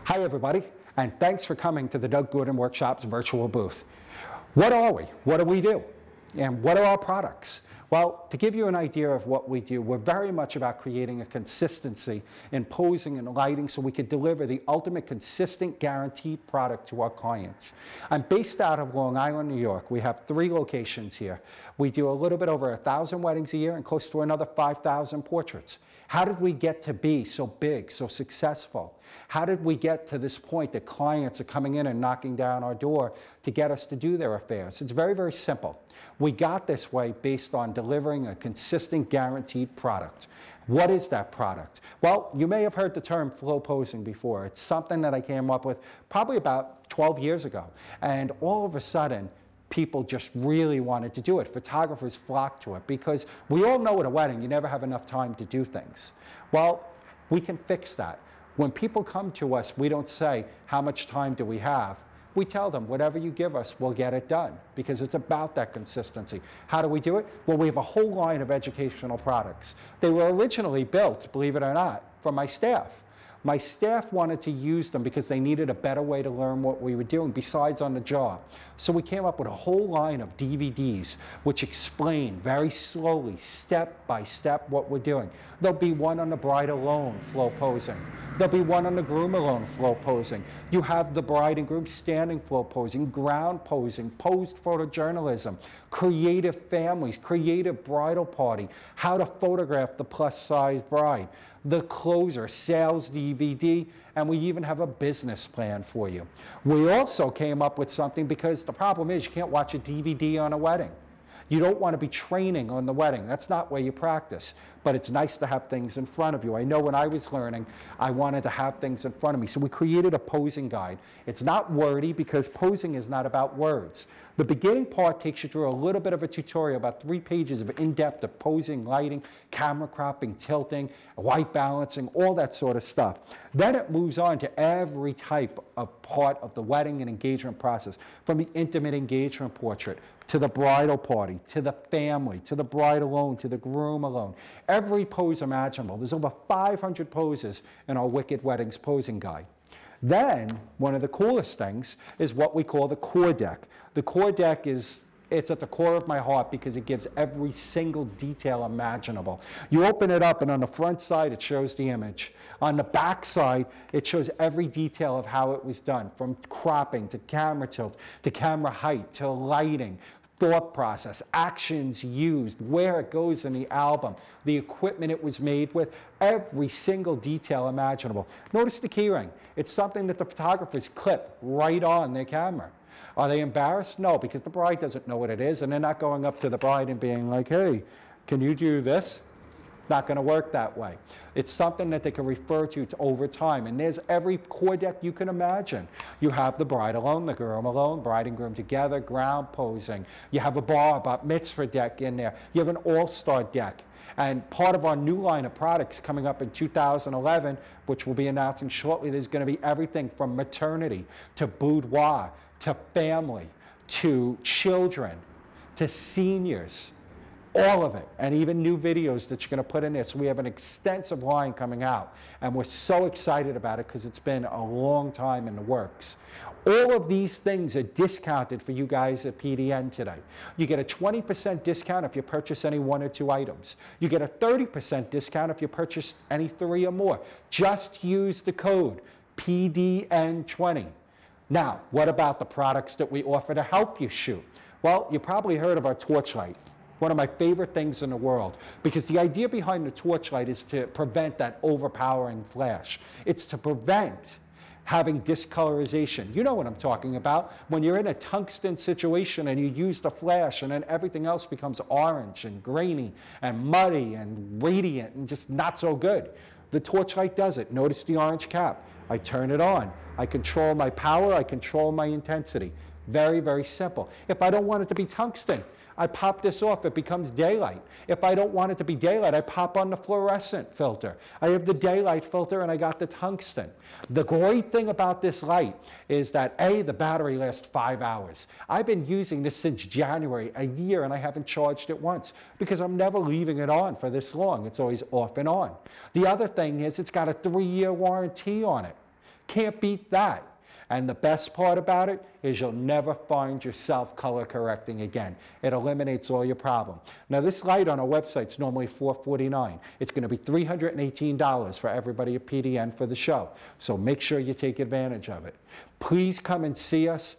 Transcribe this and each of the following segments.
Hi everybody, and thanks for coming to the Doug Gordon Workshop's virtual booth. What are we? What do we do? And what are our products? Well, to give you an idea of what we do, we're very much about creating a consistency in posing and lighting so we could deliver the ultimate consistent guaranteed product to our clients. I'm based out of Long Island, New York. We have 3 locations here. We do a little bit over 1,000 weddings a year and close to another 5,000 portraits. How did we get to be so big, so successful? How did we get to this point that clients are coming in and knocking down our door to get us to do their affairs? It's very, very simple. We got this way based on delivering a consistent, guaranteed product. What is that product? Well, you may have heard the term flow posing before. It's something that I came up with probably about 12 years ago. And all of a sudden, people just really wanted to do it. Photographers flocked to it because we all know at a wedding, you never have enough time to do things. Well, we can fix that. When people come to us, we don't say, how much time do we have? We tell them, whatever you give us, we'll get it done, because it's about that consistency. How do we do it? Well, we have a whole line of educational products. They were originally built, believe it or not, for my staff. My staff wanted to use them because they needed a better way to learn what we were doing besides on the job. So we came up with a whole line of DVDs which explain very slowly, step by step, what we're doing. There'll be one on the bride alone, flow posing. There'll be one on the groom alone, flow posing. You have the bride and groom standing flow posing, ground posing, posed photojournalism, creative families, creative bridal party, how to photograph the plus-size bride, the closer, sales DVD, and we even have a business plan for you. We also came up with something because the problem is you can't watch a DVD on a wedding. You don't want to be training on the wedding. That's not where you practice. But it's nice to have things in front of you. I know when I was learning, I wanted to have things in front of me. So we created a posing guide. It's not wordy because posing is not about words. The beginning part takes you through a little bit of a tutorial, about 3 pages of in-depth of posing, lighting, camera cropping, tilting, white balancing, all that sort of stuff. Then it moves on to every type of part of the wedding and engagement process, from the intimate engagement portrait, to the bridal party, to the family, to the bride alone, to the groom alone. Every pose imaginable. There's over 500 poses in our Wicked Weddings posing guide. Then, one of the coolest things is what we call the core deck. The core deck it's at the core of my heart because it gives every single detail imaginable. You open it up and on the front side it shows the image. On the back side it shows every detail of how it was done, from cropping to camera tilt to camera height to lighting, thought process, actions used, where it goes in the album, the equipment it was made with, every single detail imaginable. Notice the keyring. It's something that the photographers clip right on their camera. Are they embarrassed? No, because the bride doesn't know what it is, and they're not going up to the bride and being like, hey, can you do this? Not going to work that way. It's something that they can refer to over time, and there's every core deck you can imagine. You have the bride alone, the groom alone, bride and groom together, ground posing. You have a bat mitzvah deck in there. You have an all-star deck. And part of our new line of products coming up in 2011, which we'll be announcing shortly, there's going to be everything from maternity to boudoir to family to children to seniors. All of it, and even new videos that you're going to put in there. So we have an extensive line coming out, and we're so excited about it because it's been a long time in the works. All of these things are discounted for you guys at PDN today. You get a 20% discount if you purchase any 1 or 2 items. You get a 30% discount if you purchase any 3 or more. Just use the code PDN20. Now, what about the products that we offer to help you shoot? Well, you probably heard of our Torchlight. One of my favorite things in the world, because the idea behind the Torchlight is to prevent that overpowering flash. It's to prevent having discolorization. You know what I'm talking about. When you're in a tungsten situation and you use the flash and then everything else becomes orange and grainy and muddy and radiant and just not so good. The Torchlight does it. Notice the orange cap. I turn it on. I control my power. I control my intensity. Very, very simple. If I don't want it to be tungsten, I pop this off, it becomes daylight. If I don't want it to be daylight, I pop on the fluorescent filter. I have the daylight filter and I got the tungsten. The great thing about this light is that A, the battery lasts 5 hours. I've been using this since January, a year, and I haven't charged it once because I'm never leaving it on for this long. It's always off and on. The other thing is it's got a 3-year warranty on it. Can't beat that. And the best part about it is you'll never find yourself color correcting again. It eliminates all your problem. Now this light on our website is normally $449. It's going to be $318 for everybody at PDN for the show. So make sure you take advantage of it. Please come and see us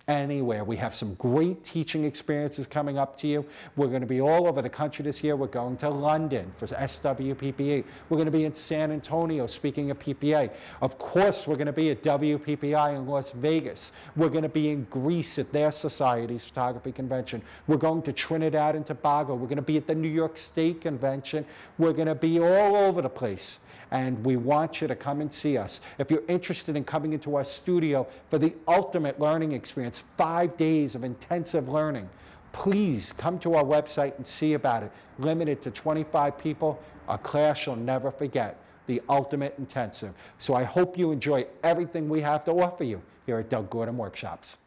anywhere. We have some great teaching experiences coming up to you. We're going to be all over the country this year. We're going to London for SWPPA. We're going to be in San Antonio speaking at PPA. Of course, we're going to be at WPPI in Las Vegas. We're going to be in Greece at their Society's Photography Convention. We're going to Trinidad and Tobago. We're going to be at the New York State Convention. We're going to be all over the place. And we want you to come and see us. If you're interested in coming into our studio for the ultimate learning experience, 5 days of intensive learning, please come to our website and see about it. Limited to 25 people, a class you'll never forget, the ultimate intensive. So I hope you enjoy everything we have to offer you here at Doug Gordon Workshops.